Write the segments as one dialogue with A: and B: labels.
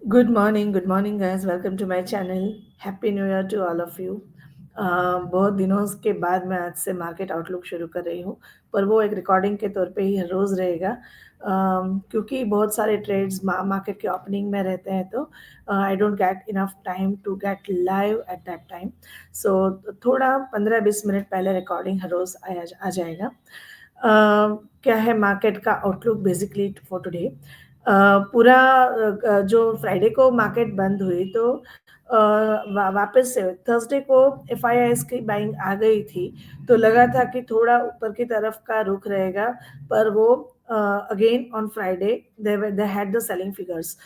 A: Good morning guys. Welcome to my channel. Happy New Year to all of you. बहुत दिनों के बाद मैं आज से मार्केट आउटलुक शुरू कर रही हूँ, पर वो एक रिकॉर्डिंग के तौर पे ही हर रोज़ रहेगा। क्योंकि बहुत सारे ट्रेड्स मार्केट के ओपनिंग में रहते हैं, तो I don't get enough time to get live at that time. So थोड़ा 15-20 मिनट पहले रिकॉर्डिंग हर रोज़ आ जाएगा। क्या है मार्केट का आउटलुक बेसिकली फॉर टुडे। पूरा जो फ्राइडे को मार्केट बंद हुई, तो वापस से थर्सडे को एफआईआईएस की बाइंग आ गई थी, तो लगा था कि थोड़ा ऊपर की तरफ का रुख रहेगा, पर वो again on Friday they had the selling figures.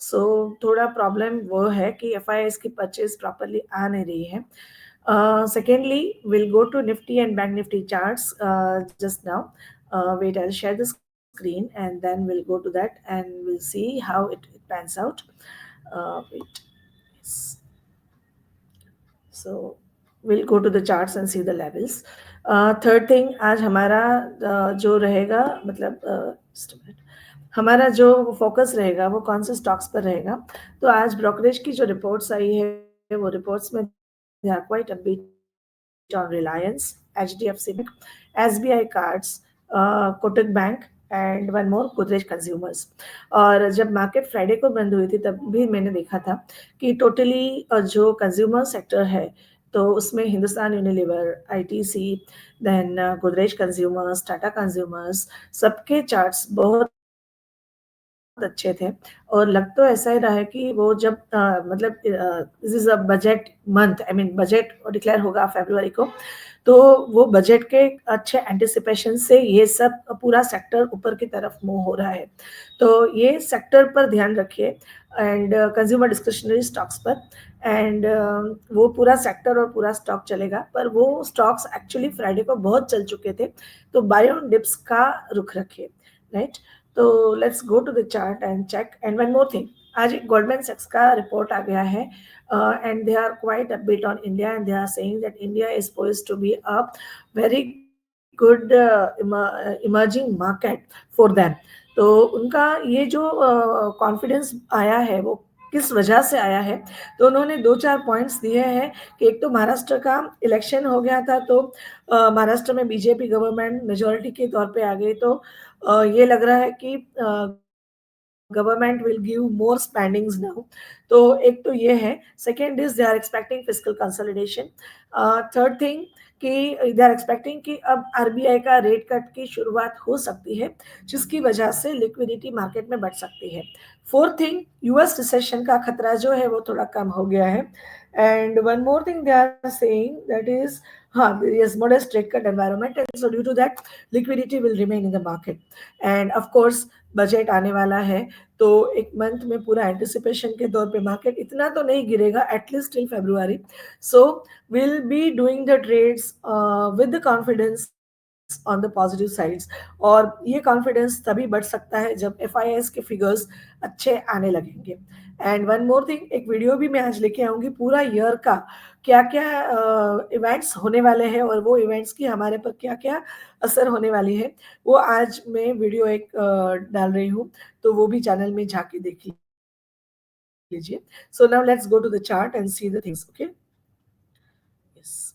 A: So थोड़ा प्रॉब्लम वो है कि एफआईआईएस की परचेज प्रॉपरली आ नहीं रही है। Secondly, we'll go to Nifty and Bank Nifty charts just now. Wait, I'll share the screen and then we'll go to that and we'll see how it pans out. Wait. Yes. So we'll go to the charts and see the levels. Third thing, आज हमारा जो रहेगा, मतलब just a minute, हमारा जो focus रहेगा वो कौन से स्टॉक्स पर रहेगा। तो आज ब्रोकरेज की जो रिपोर्ट्स आई है, वो रिपोर्ट्स में they are quite upbeat on Reliance, HDFC Bank, SBI Cards, Kotak Bank and one more Godrej consumers. और जब मार्केट फ्राइडे को बंद हुई थी, तब भी मैंने देखा था कि टोटली जो कंज्यूमर सेक्टर है, तो उसमें Hindustan Unilever, ITC, then Godrej consumers, Tata consumers, सबके चार्ट्स बहुत अच्छे थे। और लग तो ऐसा ही रहा है कि वो जब मतलब this is a budget month, I mean budget declare होगा फरवरी को, तो वो बजट के अच्छे एंटिसिपेशन से ये सब पूरा सेक्टर ऊपर की तरफ मूव हो रहा है। तो ये सेक्टर पर ध्यान रखिए एंड कंज्यूमर डिस्क्रिशनरी स्टॉक्स पर। एंड वो पूरा सेक्टर और पूरा स्टॉक चलेगा, पर वो स्टॉक्स एक्चुअली फ्राइडे को बहुत चल चुके थे, तो बाय ऑन डिप्स का रुख रखिए, राइट। तो let's go to the chart and check. And one more thing, आज गोल्डमैन सैक्स का रिपोर्ट आ गया है and they are quite upbeat on India and they are saying that India is poised to be a very good emerging market for them. तो उनका ये जो कॉन्फिडेंस आया है, वो किस वजह से आया है, तो उन्होंने 2-4 पॉइंट्स दिए हैं कि एक तो महाराष्ट्र का इलेक्शन हो गया था, तो महाराष्ट्र में बीजेपी गवर्नमेंट मेजोरिटी के तौर पे आ गई, तो ये लग रहा है कि government will give more spendings now. तो एक तो ये है। Second is they are expecting physical consolidation. Third thing कि दे आर एक्सपेक्टिंग कि अब आरबीआई का रेट कट की शुरुआत हो सकती है, जिसकी वजह से लिक्विडिटी मार्केट में बढ़ सकती है। फोर्थ थिंग, यूएस रिसेशन का खतरा जो है वो थोड़ा कम हो गया है। And one more thing they are saying that is, हाँ, yes, modest rate cut environment, and so due to that liquidity will remain in the market. And of course budget आने वाला है, तो एक मंथ में पूरा एंटिसिपेशन के तौर पे मार्केट इतना तो नहीं गिरेगा, at least till February. So will be doing the trades with the confidence on the positive sides. और ये कॉन्फिडेंस तभी बढ़ सकता है जब एफआईएस के फिगर्स अच्छे आने लगेंगे। एंड वन मोर थिंग, एक वीडियो भी मैं आज लेके आऊंगी पूरा ईयर का क्या क्या इवेंट्स होने वाले हैं और वो इवेंट्स की हमारे पर क्या क्या असर होने वाली है, वो आज मैं वीडियो एक डाल रही हूँ, तो वो भी चैनल में जाके देख लीजिए। So now let's go to the chart and see the things, okay. Yes.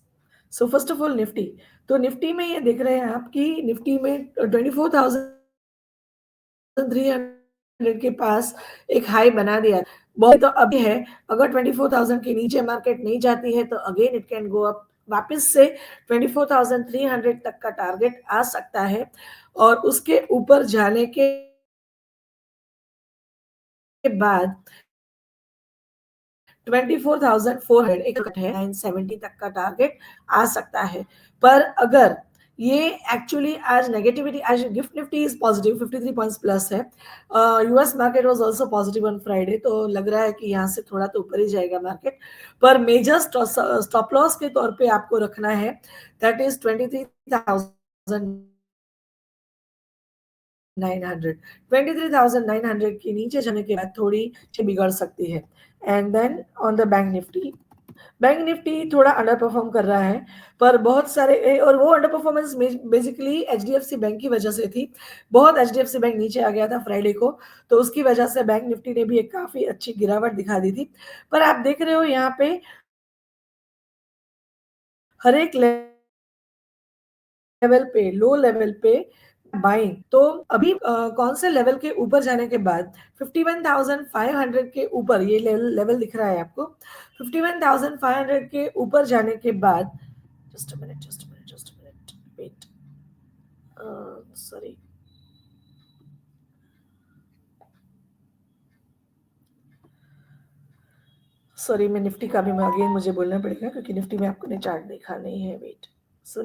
A: So first of all Nifty. तो निफ्टी में ये देख रहे हैं आप कि निफ्टी में 24,300 के पास एक हाई बना दिया। बहुत तो अभी है, अगर 24,000 के नीचे मार्केट नहीं जाती है, तो again it can go up, वापस से 24,300 तक का टारगेट आ सकता है। और उसके ऊपर जाने के बाद 24,400 एक है, 970 तक का टारगेट आ सकता है। पर अगर ये एक्चुअली आज नेगेटिविटी, आज GIFT Nifty is positive 53 points plus है। US market was also positive on Friday, तो लग रहा है कि यहाँ से थोड़ा तो ऊपर ही जाएगा मार्केट। पर मेजर स्टॉप लॉस के तौर पे आपको रखना है, दैट इज 23,900 के नीचे जाने के बाद थोड़ी बिगड़ सकती है। And then on the bank Nifty, bank Nifty थोड़ा अंडर परफॉर्म कर रहा है, पर बहुत सारे और वो underperformance basically HDFC bank की वजह से थी। बहुत एचडीएफसी बैंक नीचे आ गया था फ्राइडे को, तो उसकी वजह से बैंक निफ्टी ने भी एक काफी अच्छी गिरावट दिखा दी थी। पर आप देख रहे हो यहाँ पे हर एक लेवल पे, लो लेवल पे बाइंग। तो अभी कौन से लेवल के ऊपर जाने के बाद 51,500 के ऊपर ये लेवल दिख रहा है आपको। 51,500 के ऊपर जाने के बाद just a minute wait, sorry, मैं निफ्टी का भी अगेन मुझे बोलना पड़ेगा क्योंकि निफ्टी में आपको ने चार्ट देखा नहीं है। वेट, सो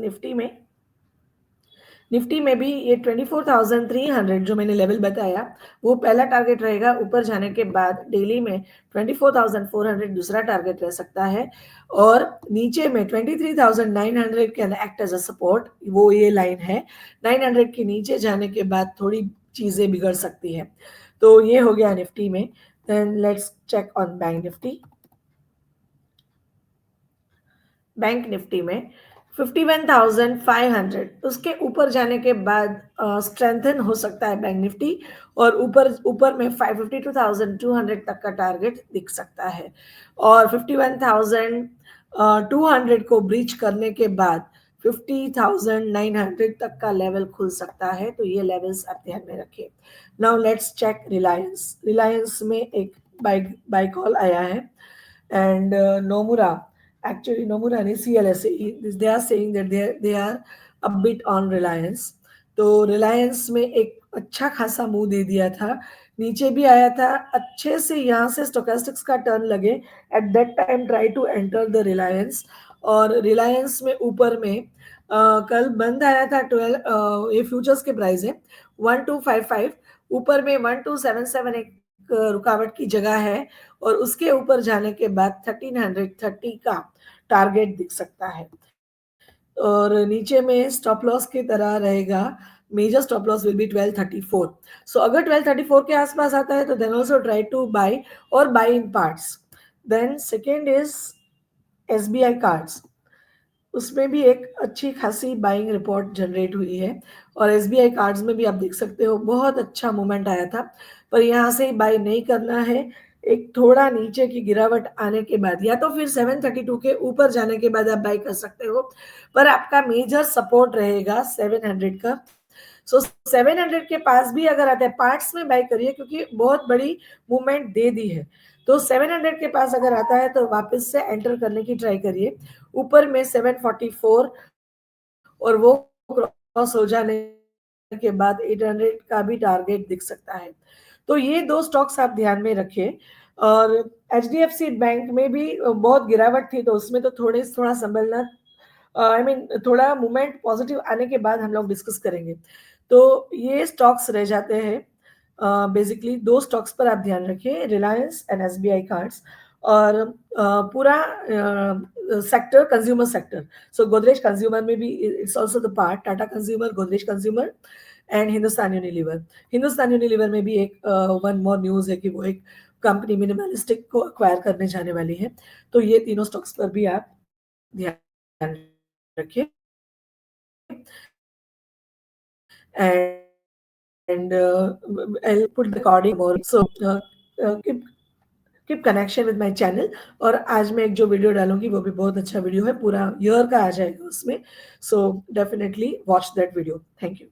A: निफ्टी में भी ये 24,300 जो मैंने लेवल बताया वो पहला टारगेट रहेगा। ऊपर जाने के बाद डेली में 24,400 दूसरा टारगेट रह सकता है, और नीचे में 23,900 can act as a support, वो ये लाइन है। 900 के नीचे जाने के बाद थोड़ी चीजें बिगड़ सकती है। तो ये हो गया निफ्टी में। Then let's check on bank Nifty. Bank Nifty में 51,500 उसके ऊपर जाने के बाद स्ट्रेंथन हो सकता है बैंक निफ्टी, और ऊपर ऊपर में 52,200 तक का टारगेट दिख सकता है, और 51,200 को ब्रीच करने के बाद 50,900 तक का लेवल खुल सकता है। तो ये लेवल्स आप ध्यान में रखें। Now let's check Reliance. Reliance में एक बाय कॉल आया है, and Nomura, actually Nomura and CLSA, they are saying that they are a bit on Reliance। तो रिलायंस में एक अच्छा खासा मुंह दे दिया था, नीचे भी आया था अच्छे से, यहाँ से स्टोकेस्टिक्स का टर्न लगे at that time try to enter the Reliance. और रिलायंस में ऊपर में कल बंद आया था 12, ये फ्यूचर्स के प्राइस है 1255, ऊपर में 1277 एक रुकावट की जगह है, और उसके ऊपर जाने के बाद 1330 का टारगेट दिख सकता है। और नीचे में स्टॉप लॉस की तरह रहेगा, major stop loss will be 1234। So अगर 1234 के आसपास आता है तो then also try to buy, और buy in parts. Then second is SBI cards, उसमें भी एक अच्छी खासी बाइंग रिपोर्ट जनरेट हुई है, और एसबीआई कार्ड्स में भी आप देख सकते हो बहुत अच्छा मूवमेंट आया था, पर यहाँ से बाय नहीं करना है। एक थोड़ा नीचे की गिरावट आने के बाद या तो फिर 732 के ऊपर जाने के बाद आप बाय कर सकते हो, पर आपका मेजर सपोर्ट रहेगा 700 का। सो 700 के पास भी अगर आता है पार्ट्स में बाय करिए, क्योंकि बहुत बड़ी मूवमेंट दे दी है। तो 700 के पास अगर आता है तो वापस से एंटर करने की ट्राई करिए। ऊपर में 744 और वो क्रॉस हो जाने के बाद 800 का भी टारगेट दिख सकता है। तो ये दो स्टॉक्स आप ध्यान में रखिए। और एचडीएफसी बैंक में भी बहुत गिरावट थी, तो उसमें तो थोड़ा संभलना, आई मीन थोड़ा मूवमेंट पॉजिटिव आने के बाद हम लोग डिस्कस करेंगे। तो ये स्टॉक्स रह जाते हैं। बेसिकली दो स्टॉक्स पर आप ध्यान रखिए, रिलायंस एंड एसबीआई कार्ड्स, और पूरा सेक्टर कंज्यूमर सेक्टर। सो गोदरेज कंज्यूमर में भी it's also the part, Tata consumer, Godrej consumer and Hindustan Unilever. Hindustan Unilever में भी एक वन मोर न्यूज है कि वो एक कंपनी मिनिमलिस्टिक को एक्वायर करने जाने वाली है। तो ये तीनों स्टॉक्स पर भी आप ध्यान रखिए। And I'll put the recording more. So keep connection with my channel। और आज मैं एक जो वीडियो डालूंगी वो भी बहुत अच्छा वीडियो है, पूरा ईयर का आ जाएगा उसमें। So definitely watch that video. Thank you.